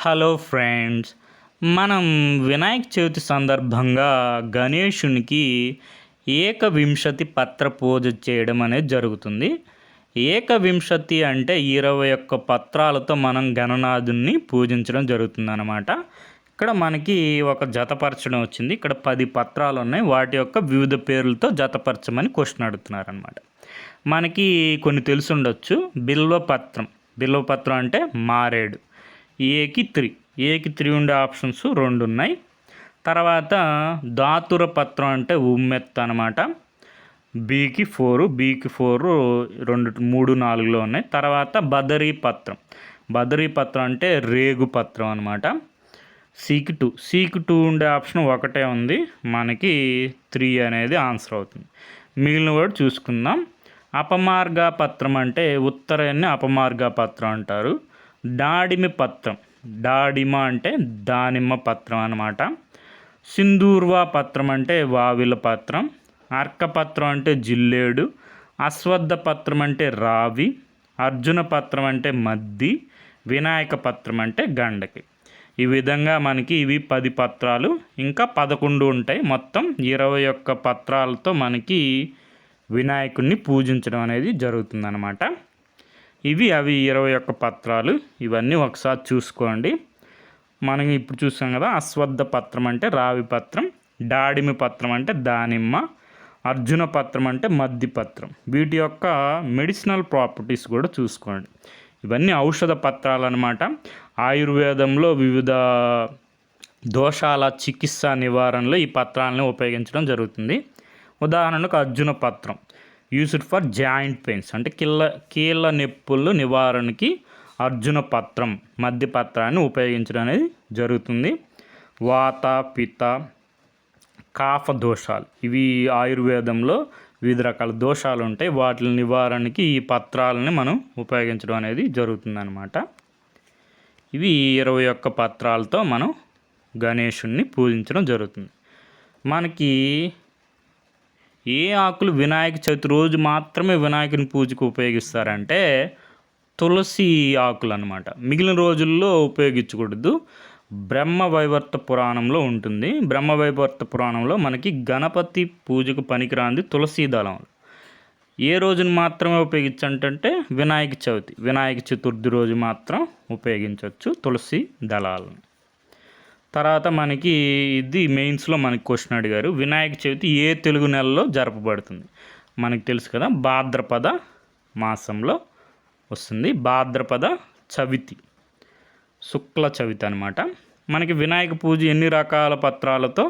Hello friends, మనం వినాయక చవితి సందర్భంగా గణేశునికి ఏకవింశతి పత్ర పూజ చేయడం అనేది జరుగుతుంది. ఏకవింశతి అంటే 21 పత్రాలతో మనం గణనాథుని పూజించడం జరుగుతుందన్నమాట. ఇక్కడ మనకి ఒక జతపరచడం వచ్చింది. ఇక్కడ 10 పత్రాలు ఉన్నాయి. వాటి యొక్క వివిధ పేర్లతో జతపరచమని క్వశ్చన్ అడుగుతున్నారనమాట. మనకి కొన్ని తెలుసుండొచ్చు. బిల్వపత్రం అంటే మారేడు. ఏకి 3 ఉండే ఆప్షన్స్ 2 ఉన్నాయి. తర్వాత దాతుర పత్రం అంటే ఉమ్మెత్త అనమాట. బీకి 4 2 3 4లో ఉన్నాయి. తర్వాత బదరీ పత్రం అంటే రేగు పత్రం అనమాట. సీకి 2 ఉండే ఆప్షన్ ఒకటే ఉంది. మనకి 3 అనేది ఆన్సర్ అవుతుంది. మిగిలిన కూడా చూసుకుందాం. అపమార్గ పత్రం అంటే ఉత్తరాన్ని అపమార్గ పత్రం అంటారు. దాడిమ అంటే దానిమ్మ పత్రం అన్నమాట. సింధూర్వా పత్రం అంటే వావిల పత్రం. అర్కపత్రం అంటే జిల్లేడు. అశ్వత్థ పత్రం అంటే రావి. అర్జున పత్రం అంటే మద్ది. వినాయక పత్రం అంటే గండకి. ఈ విధంగా మనకి ఇవి 10 పత్రాలు, ఇంకా 11 ఉంటాయి. మొత్తం 21 పత్రాలతో మనకి వినాయకుడిని పూజించడం అనేది జరుగుతుందన్నమాట. అవి 21 పత్రాలు. ఇవన్నీ ఒకసారి చూసుకోండి. మనం ఇప్పుడు చూసాం కదా, అశ్వత్థ పత్రం అంటే రావి పత్రం, దాడిమి పత్రం అంటే దానిమ్మ, అర్జున పత్రం అంటే మద్ది పత్రం. వీటి యొక్క మెడిసినల్ ప్రాపర్టీస్ కూడా చూసుకోండి. ఇవన్నీ ఔషధ పత్రాలు అన్నమాట. ఆయుర్వేదంలో వివిధ దోషాల చికిత్స నివారణలో ఈ పత్రాలను ఉపయోగించడం జరుగుతుంది. ఉదాహరణకు అర్జున పత్రం యూస్డ్ ఫర్ జాయింట్ పెయిన్స్ అంటే కీళ్ళ నొప్పుల నివారణకి అర్జున పత్రం, మద్ది పత్రాన్ని ఉపయోగించడం అనేది జరుగుతుంది. వాత, పిత్త, కాఫ దోషాలు, ఇవి ఆయుర్వేదంలో వివిధ రకాల దోషాలు ఉంటాయి. వాటి నివారణకి ఈ పత్రాలని మనం ఉపయోగించడం అనేది జరుగుతుందన్నమాట. ఇవి 21 పత్రాలతో మనం గణేశుణ్ణి పూజించడం జరుగుతుంది. మనకి ఏ ఆకులు వినాయక చవితి రోజు మాత్రమే వినాయకుని పూజకు ఉపయోగిస్తారంటే తులసి ఆకులు అనమాట. మిగిలిన రోజుల్లో ఉపయోగించకూడదు. బ్రహ్మవైవర్త పురాణంలో ఉంటుంది. బ్రహ్మవైవర్త పురాణంలో మనకి గణపతి పూజకు పనికిరాంది తులసి దళం. ఏ రోజున మాత్రమే ఉపయోగించంటే వినాయక చతుర్థి రోజు మాత్రం ఉపయోగించవచ్చు తులసి దళాలను. తర్వాత మనకి ఇది మెయిన్స్లో మనకి క్వశ్చన్ అడిగారు, వినాయక చవితి ఏ తెలుగు నెలలో జరపబడుతుంది? మనకి తెలుసు కదా, భాద్రపద మాసంలో వస్తుంది. భాద్రపద చవితి, శుక్ల చవితి అనమాట. మనకి వినాయక పూజ ఎన్ని రకాల పత్రాలతో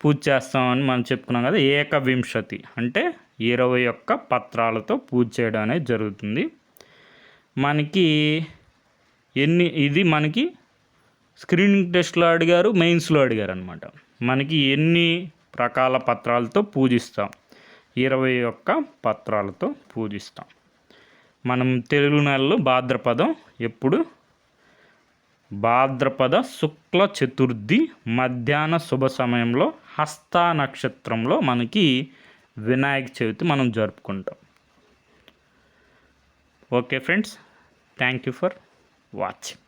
పూజ చేస్తామని మనం చెప్పుకున్నాం కదా. ఏకవింశతి అంటే 21 పత్రాలతో పూజ చేయడం అనేది జరుగుతుంది. మనకి ఇది మనకి స్క్రీనింగ్ టెస్ట్లో అడిగారు, మెయిన్స్లో అడిగారు అనమాట. మనకి ఎన్ని రకాల పత్రాలతో పూజిస్తాం? 21 పత్రాలతో పూజిస్తాం. మనం తెలుగు నెలలో భాద్రపదం ఎప్పుడు? భాద్రపద శుక్ల చతుర్థి మధ్యాహ్న శుభ సమయంలో హస్త నక్షత్రంలో మనకి వినాయక చవితి మనం జరుపుకుంటాం. Okay friends, thank you for watching.